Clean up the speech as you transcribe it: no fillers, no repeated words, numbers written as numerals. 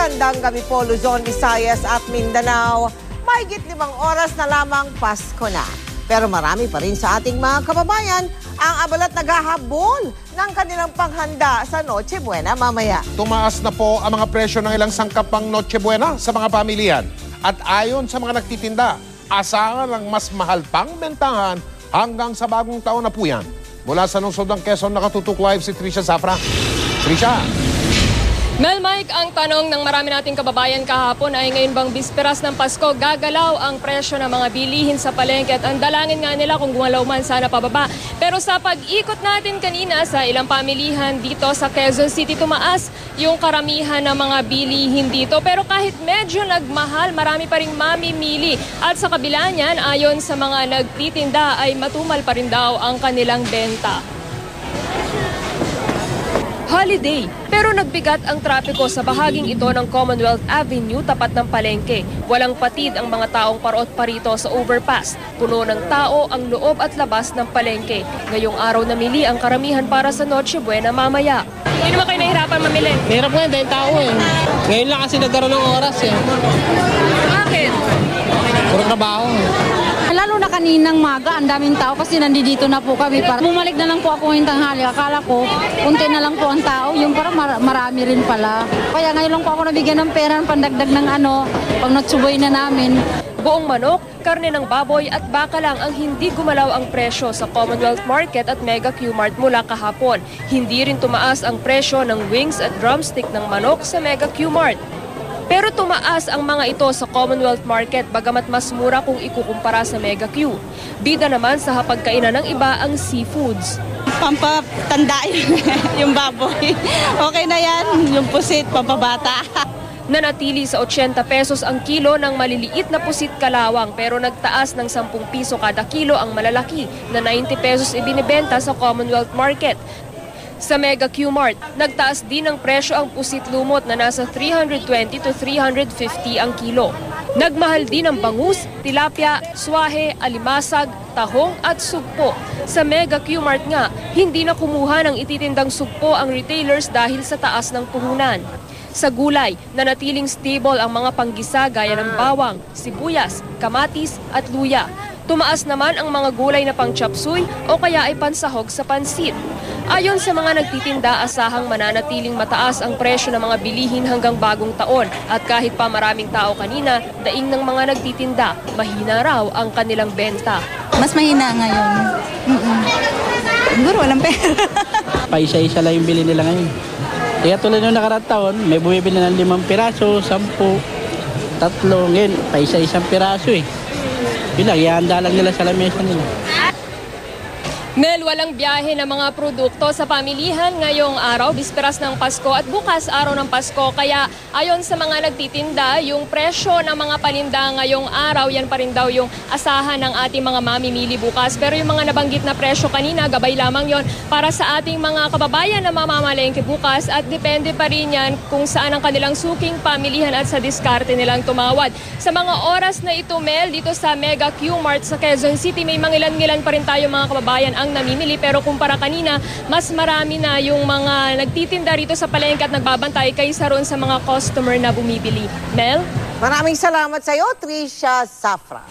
Magandang gabi po Luzon, Visayas at Mindanao. Mahigit 5 oras na lamang Pasko na. Pero marami pa rin sa ating mga kababayan ang abalat naghahabol ng kanilang panghanda sa Noche Buena mamaya. Tumaas na po ang mga presyo ng ilang sangkap pang Noche Buena sa mga pamilyan. At ayon sa mga nagtitinda, asahan ang mas mahal pang bentahan hanggang sa bagong taon na po yan. Mula sa lungsod ng Quezon, nakatutok live si Trisha Zafra. Trisha! Mel, Mike, ang tanong ng marami nating kababayan kahapon ay ngayon bang bisperas ng Pasko, gagalaw ang presyo ng mga bilihin sa palengke at ang dalangin nga nila kung gumalaw man sana pababa. Pero sa pag-ikot natin kanina sa ilang pamilihan dito sa Quezon City, tumaas yung karamihan ng mga bilihin dito. Pero kahit medyo nagmahal, marami pa ring mamimili. At sa kabila niyan, ayon sa mga nagtitinda ay matumal pa rin daw ang kanilang benta. Holiday, pero nagbigat ang trapiko sa bahaging ito ng Commonwealth Avenue tapat ng palengke. Walang patid ang mga taong parot parito sa overpass. Puno ng tao ang loob at labas ng palengke. Ngayong araw namili ang karamihan para sa Noche Buena mamaya. Hindi naman kayo nahihirapan mamili? Hirap nga dahil tao eh. Ngayon lang kasi nagkaroon ng oras eh. Bakit? Puro trabaho eh. Lalo na kaninang maga, ang daming tao kasi nandito na po kami. Bumalik na lang po ako ngayong tanghali. Akala ko, kunti na lang po ang tao. Yung parang marami rin pala. Kaya ngayon lang po ako nabigyan ng pera, pandagdag ng pang natsuboy na namin. Buong manok, karne ng baboy at baka lang ang hindi gumalaw ang presyo sa Commonwealth Market at Mega Q-Mart mula kahapon. Hindi rin tumaas ang presyo ng wings at drumstick ng manok sa Mega Q-Mart. Pero tumaas ang mga ito sa Commonwealth Market bagamat mas mura kung ikukumpara sa Mega Q. Bida naman sa hapagkainan ng iba ang seafoods. Pampatanda yung baboy. Okay na yan, yung pusit, pampabata. Nanatili sa 80 pesos ang kilo ng maliliit na pusit kalawang pero nagtaas ng 10 piso kada kilo ang malalaki na 90 pesos ibinibenta sa Commonwealth Market. Sa Mega Q-Mart, nagtaas din ng presyo ang pusit lumot na nasa 320 to 350 ang kilo. Nagmahal din ang bangus, tilapia, swahe, alimasag, tahong at sugpo. Sa Mega Q-Mart nga, hindi na kumuha ng ititindang sugpo ang retailers dahil sa taas ng puhunan. Sa gulay, nanatiling stable ang mga panggisa gaya ng bawang, sibuyas, kamatis at luya. Tumaas naman ang mga gulay na pang chapsuy o kaya ay pansahog sa pansit. Ayon sa mga nagtitinda, asahang mananatiling mataas ang presyo ng mga bilihin hanggang bagong taon. At kahit pa maraming tao kanina, daing ng mga nagtitinda, mahina raw ang kanilang benta. Mas mahina ngayon. Siguro walang pera. Paisa-isa lang yung bili nila ngayon. Kaya tulad nung nakaraang taon, may bumibili ng 5 piraso, 10, 3, ngayon, paisa-isang piraso eh. Yun lang, ihanda lang nila sa lamesa nila. Mel, walang biyahe ng mga produkto sa pamilihan ngayong araw, bisperas ng Pasko at bukas araw ng Pasko. Kaya ayon sa mga nagtitinda, yung presyo ng mga paninda ngayong araw, yan pa rin daw yung asahan ng ating mga mamimili bukas. Pero yung mga nabanggit na presyo kanina, gabay lamang yon para sa ating mga kababayan na mamamalengke bukas at depende pa rin yan kung saan ang kanilang suking pamilihan at sa diskarte nilang tumawad. Sa mga oras na ito, Mel, dito sa Mega Q-Mart sa Quezon City, may mangilan-ngilan pa rin tayo mga kababayan ang namimili pero kumpara kanina, mas marami na yung mga nagtitinda rito sa palengke at nagbabantay kaysa roon sa mga customer na bumibili. Mel? Maraming salamat sa iyo, Trisha Zafra.